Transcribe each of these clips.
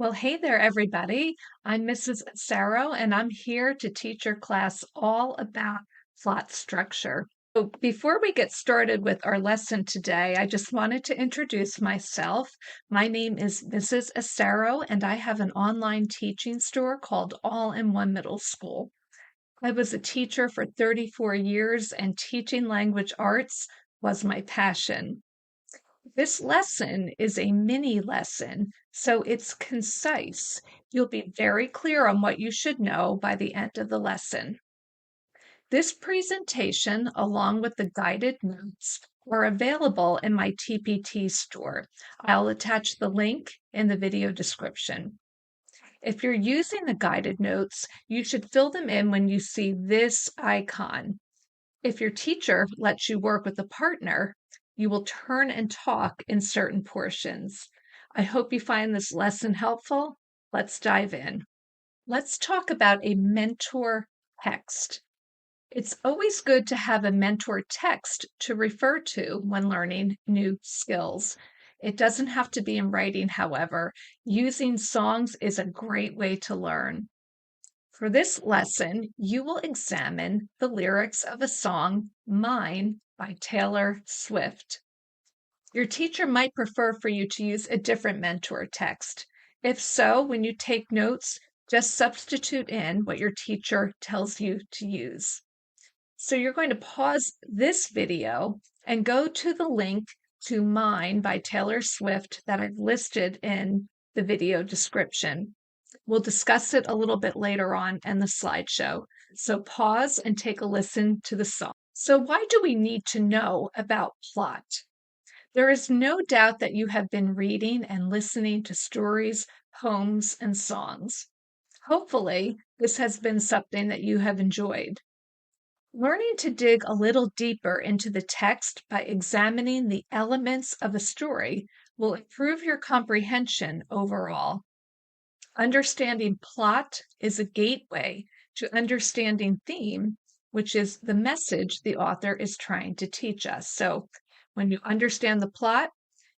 Well, hey there, everybody. I'm Mrs. Sarrow, and I'm here to teach your class all about plot structure. So before we get started with our lesson today, I just wanted to introduce myself. My name is Mrs. Sarrow, and I have an online teaching store called All in One Middle School. I was a teacher for 34 years, and teaching language arts was my passion. This lesson is a mini lesson, so it's concise. You'll be very clear on what you should know by the end of the lesson. This presentation, along with the guided notes, are available in my TPT store. I'll attach the link in the video description. If you're using the guided notes, you should fill them in when you see this icon. If your teacher lets you work with a partner, you will turn and talk in certain portions. I hope you find this lesson helpful. Let's dive in. Let's talk about a mentor text. It's always good to have a mentor text to refer to when learning new skills. It doesn't have to be in writing, however. Using songs is a great way to learn. For this lesson, you will examine the lyrics of a song, Mine, by Taylor Swift. Your teacher might prefer for you to use a different mentor text. If so, when you take notes, just substitute in what your teacher tells you to use. So you're going to pause this video and go to the link to Mine by Taylor Swift that I've listed in the video description. We'll discuss it a little bit later on in the slideshow. So pause and take a listen to the song. So why do we need to know about plot? There is no doubt that you have been reading and listening to stories, poems, and songs. Hopefully, this has been something that you have enjoyed. Learning to dig a little deeper into the text by examining the elements of a story will improve your comprehension overall. Understanding plot is a gateway to understanding theme, which is the message the author is trying to teach us. So when you understand the plot,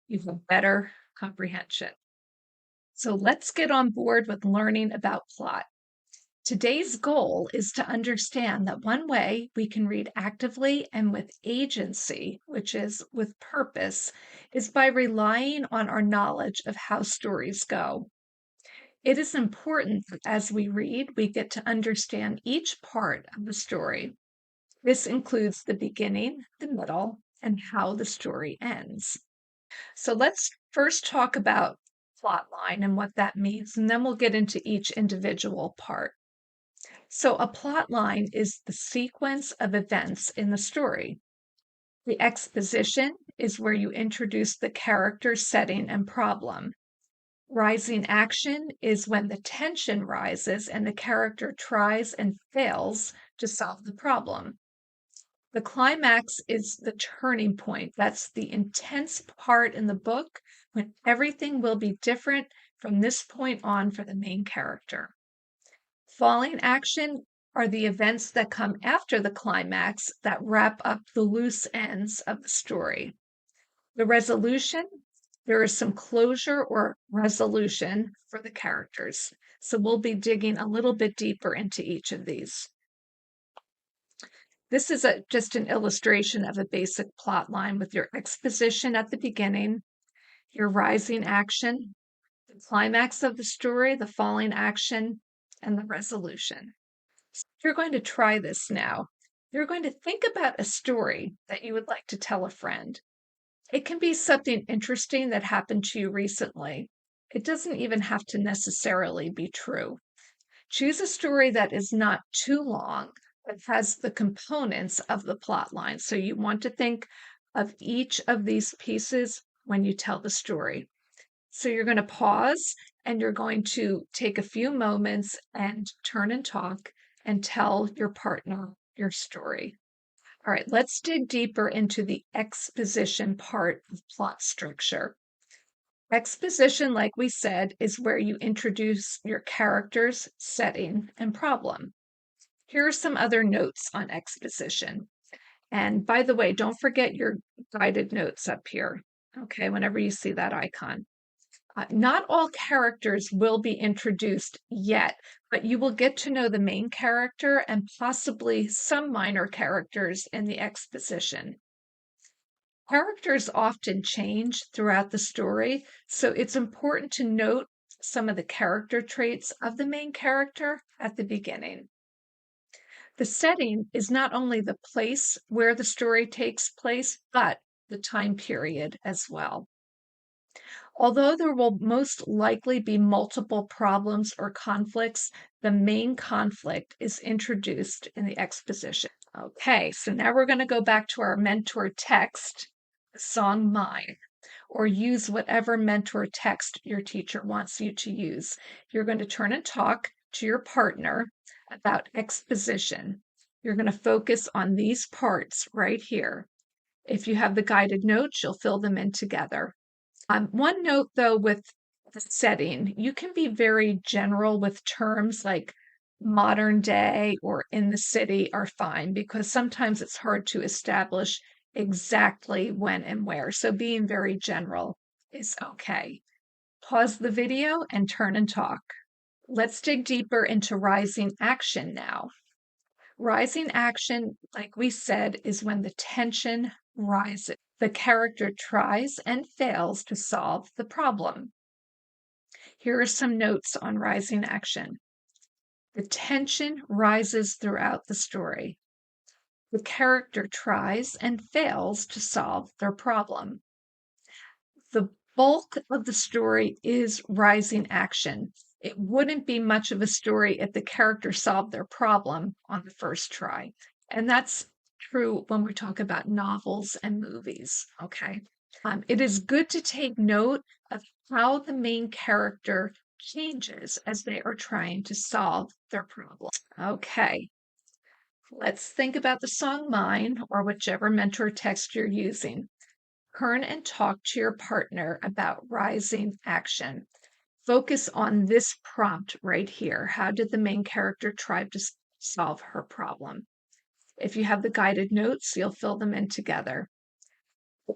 you have better comprehension. So let's get on board with learning about plot. Today's goal is to understand that one way we can read actively and with agency, which is with purpose, is by relying on our knowledge of how stories go. It is important that as we read, we get to understand each part of the story. This includes the beginning, the middle, and how the story ends. So let's first talk about plotline and what that means, and then we'll get into each individual part. So a plotline is the sequence of events in the story. The exposition is where you introduce the character, setting, and problem. Rising action is when the tension rises and the character tries and fails to solve the problem. The climax is the turning point. That's the intense part in the book when everything will be different from this point on for the main character. Falling action are the events that come after the climax that wrap up the loose ends of the story. The resolution, there is some closure or resolution for the characters. So we'll be digging a little bit deeper into each of these. This is just an illustration of a basic plot line with your exposition at the beginning, your rising action, the climax of the story, the falling action, and the resolution. So you're going to try this now. You're going to think about a story that you would like to tell a friend. It can be something interesting that happened to you recently. It doesn't even have to necessarily be true. Choose a story that is not too long, but has the components of the plot line. So you want to think of each of these pieces when you tell the story. So you're going to pause and you're going to take a few moments and turn and talk and tell your partner your story. All right, let's dig deeper into the exposition part of plot structure. Exposition, like we said, is where you introduce your characters, setting, and problem. Here are some other notes on exposition. And by the way, don't forget your guided notes up here, okay, whenever you see that icon. Not all characters will be introduced yet, but you will get to know the main character and possibly some minor characters in the exposition. Characters often change throughout the story, so it's important to note some of the character traits of the main character at the beginning. The setting is not only the place where the story takes place, but the time period as well. Although there will most likely be multiple problems or conflicts, the main conflict is introduced in the exposition. Okay, so now we're going to go back to our mentor text, the song Mine, or use whatever mentor text your teacher wants you to use. You're going to turn and talk to your partner about exposition. You're going to focus on these parts right here. If you have the guided notes, you'll fill them in together. One note though with the setting, you can be very general with terms like modern day or in the city are fine because sometimes it's hard to establish exactly when and where. So being very general is okay. Pause the video and turn and talk. Let's dig deeper into rising action now. Rising action, like we said, is when the tension rises. The character tries and fails to solve the problem. Here are some notes on rising action. The tension rises throughout the story. The character tries and fails to solve their problem. The bulk of the story is rising action. It wouldn't be much of a story if the character solved their problem on the first try. And that's true when we talk about novels and movies, okay? It is good to take note of how the main character changes as they are trying to solve their problem. Okay, let's think about the song Mine or whichever mentor text you're using. Turn and talk to your partner about rising action. Focus on this prompt right here. How did the main character try to solve her problem? If you have the guided notes, you'll fill them in together.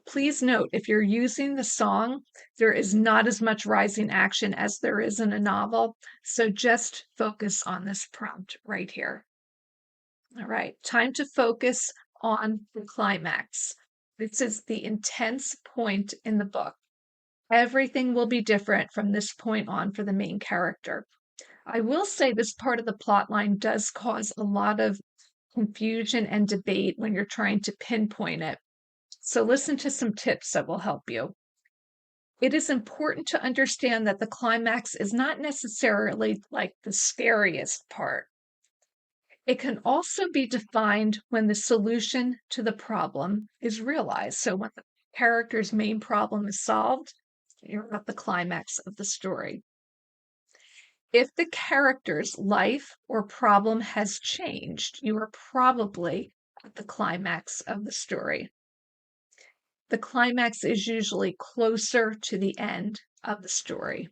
Please note, if you're using the song, there is not as much rising action as there is in a novel, so just focus on this prompt right here. All right, time to focus on the climax. This is the intense point in the book. Everything will be different from this point on for the main character. I will say this part of the plot line does cause a lot of confusion and debate when you're trying to pinpoint it. So listen to some tips that will help you. It is important to understand that the climax is not necessarily like the scariest part. It can also be defined when the solution to the problem is realized. So when the character's main problem is solved, you're at the climax of the story. If the character's life or problem has changed, you are probably at the climax of the story. The climax is usually closer to the end of the story.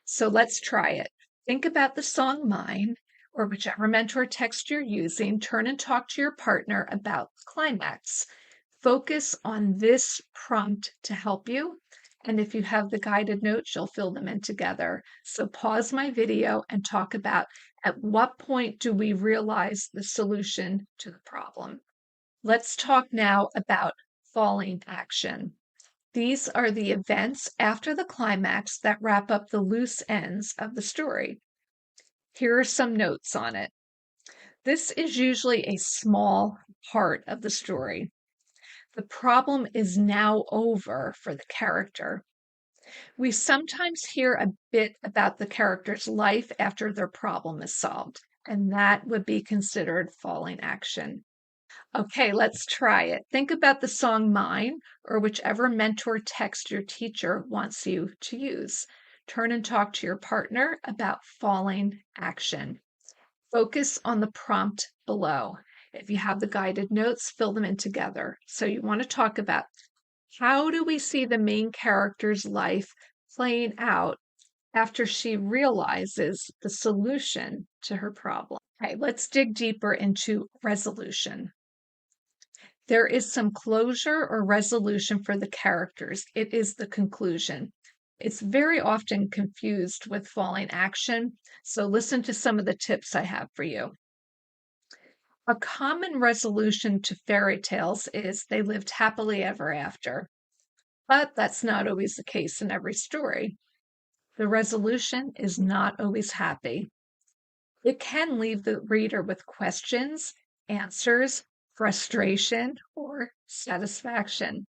So let's try it. Think about the song Mine, or whichever mentor text you're using. Turn and talk to your partner about the climax. Focus on this prompt to help you. And if you have the guided notes, you'll fill them in together. So pause my video and talk about at what point do we realize the solution to the problem. Let's talk now about falling action. These are the events after the climax that wrap up the loose ends of the story. Here are some notes on it. This is usually a small part of the story. The problem is now over for the character. We sometimes hear a bit about the character's life after their problem is solved, and that would be considered falling action. Okay, let's try it. Think about the song Mine or whichever mentor text your teacher wants you to use. Turn and talk to your partner about falling action. Focus on the prompt below. If you have the guided notes, fill them in together. So you want to talk about how do we see the main character's life playing out after she realizes the solution to her problem. Okay, let's dig deeper into resolution. There is some closure or resolution for the characters. It is the conclusion. It's very often confused with falling action, so listen to some of the tips I have for you. A common resolution to fairy tales is they lived happily ever after, but that's not always the case in every story. The resolution is not always happy. It can leave the reader with questions, answers, frustration, or satisfaction.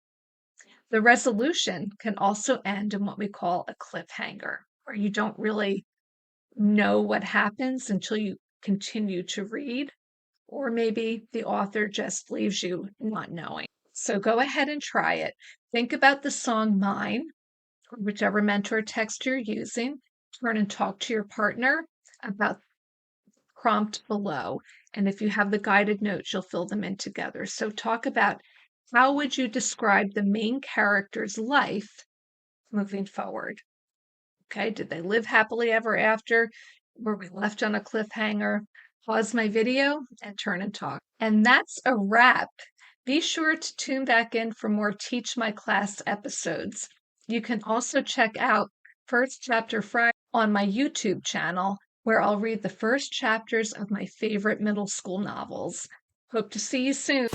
The resolution can also end in what we call a cliffhanger, where you don't really know what happens until you continue to read, or maybe the author just leaves you not knowing. So go ahead and try it. Think about the song Mine, or whichever mentor text you're using. Turn and talk to your partner about prompt below. And if you have the guided notes, you'll fill them in together. So talk about how would you describe the main character's life moving forward? Okay, did they live happily ever after? Were we left on a cliffhanger? Pause my video and turn and talk. And that's a wrap. Be sure to tune back in for more Teach My Class episodes. You can also check out First Chapter Friday on my YouTube channel, where I'll read the first chapters of my favorite middle school novels. Hope to see you soon.